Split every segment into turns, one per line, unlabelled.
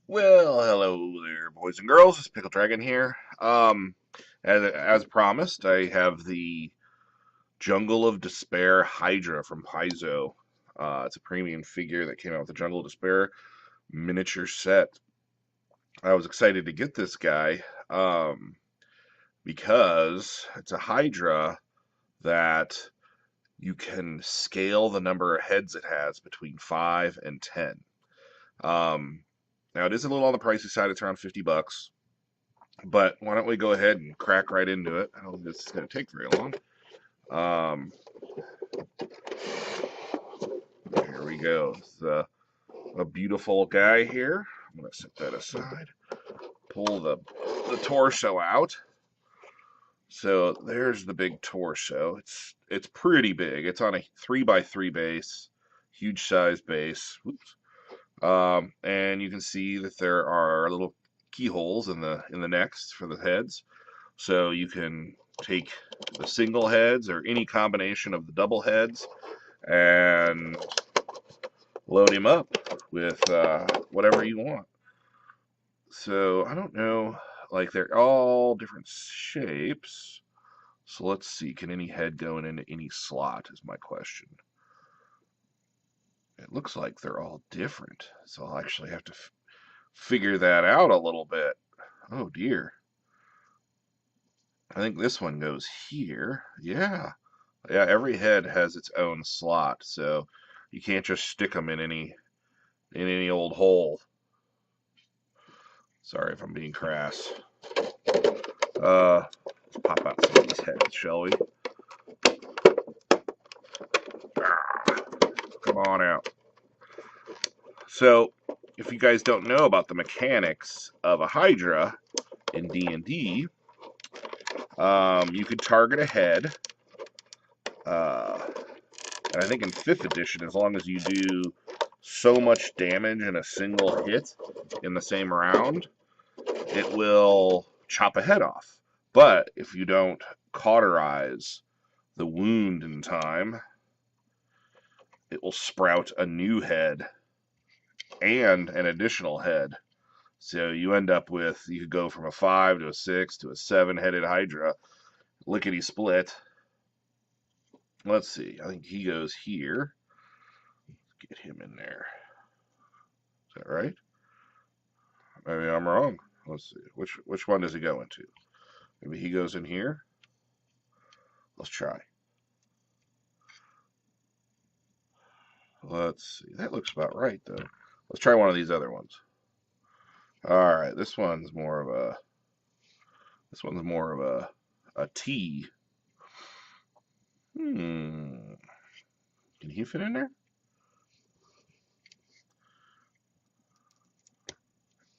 Well, hello there, boys and girls. It's Pickled Dragon here. As promised, I have the Jungle of Despair Hydra from Paizo. It's a premium figure that came out with the Jungle of Despair miniature set. I was excited to get this guy because it's a Hydra that you can scale the number of heads it has between 5 and 10. Um, Now, it is a little on the pricey side. It's around $50. But why don't we go ahead and crack right into it? I don't think this is going to take very long. Here we go. It's a beautiful guy here. I'm going to set that aside. Pull the torso out. So there's the big torso. It's pretty big. It's on a 3x3 base, huge size base. Whoops. And you can see that there are little keyholes in the necks for the heads, so you can take the single heads or any combination of the double heads and load him up with whatever you want. So I don't know, like they're all different shapes. So let's see, can any head go into any slot is my question. It looks like they're all different, so I'll actually have to figure that out a little bit. Oh dear. I think this one goes here. Yeah. Yeah, every head has its own slot, so you can't just stick them in any old hole. Sorry if I'm being crass. Let's pop out some of this head, shall we? Come on out. So, if you guys don't know about the mechanics of a Hydra in D&D, you could target a head, and I think in 5th edition, as long as you do so much damage in a single hit in the same round, it will chop a head off. But if you don't cauterize the wound in time, it will sprout a new head and an additional head. So you end up with, you could go from a 5 to a 6 to a 7-headed Hydra, lickety split. Let's see, I think he goes here. Get him in there. Is that right? Maybe I'm wrong. Let's see, which one does he go into? Maybe he goes in here. Let's try. Let's see, that looks about right though. Let's try one of these other ones. All right, this one's more of a T. Can he fit in there?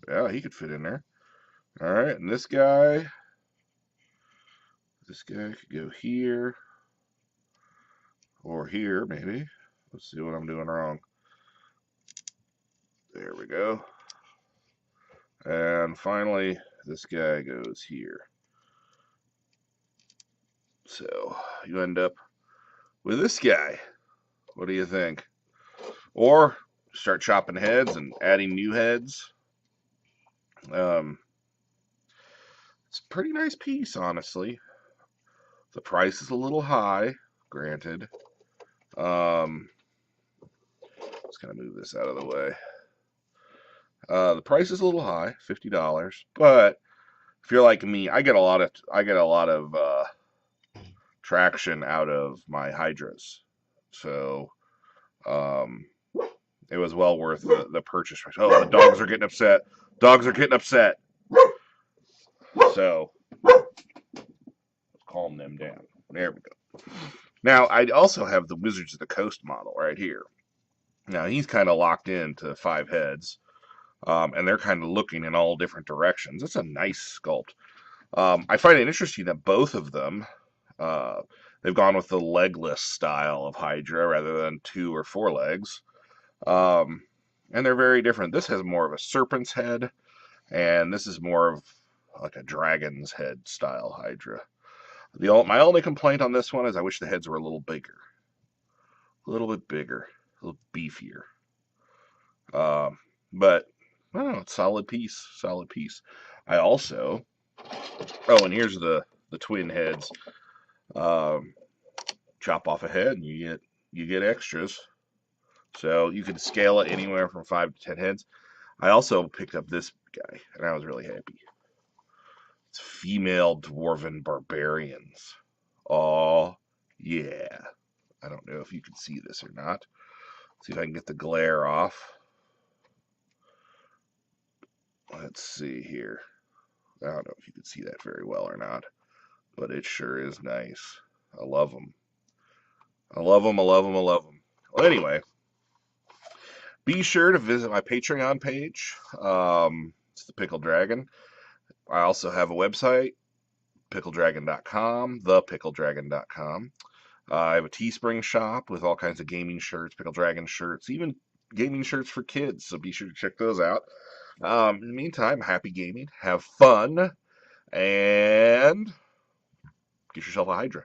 Yeah, he could fit in there. All right, and this guy could go here or here, maybe. Let's see what I'm doing wrong. There we go. And finally, this guy goes here. So you end up with this guy. What do you think? Or start chopping heads and adding new heads. It's a pretty nice piece, honestly. The price is a little high, granted. Let's kind of move this out of the way. The price is a little high, $50, but if you're like me, I get a lot of traction out of my Hydras, so it was well worth the purchase price. Oh, the dogs are getting upset. Dogs are getting upset. So calm them down. There we go. Now I also have the Wizards of the Coast model right here. Now he's kind of locked into 5 heads. And they're kind of looking in all different directions. It's a nice sculpt. I find it interesting that both of them, they've gone with the legless style of Hydra rather than 2 or 4 legs. And they're very different. This has more of a serpent's head, and this is more of like a dragon's head style Hydra. My only complaint on this one is I wish the heads were a little bigger. A little bit bigger. A little beefier. But I don't know, solid piece, solid piece. I also, oh, and here's the twin heads. Um, chop off a head and you get extras. So you can scale it anywhere from 5 to 10 heads. I also picked up this guy, and I was really happy. It's female dwarven barbarians. Oh, yeah. I don't know if you can see this or not. See if I can get the glare off. Let's see here. I don't know if you can see that very well or not, but it sure is nice. I love them. I love them, I love them, I love them. Well, anyway, be sure to visit my Patreon page. It's the Pickled Dragon. I also have a website, pickleddragon.com, thepickled.dragon.com. I have a Teespring shop with all kinds of gaming shirts, Pickled Dragon shirts, even gaming shirts for kids, so be sure to check those out. In the meantime, happy gaming, have fun, and get yourself a Hydra.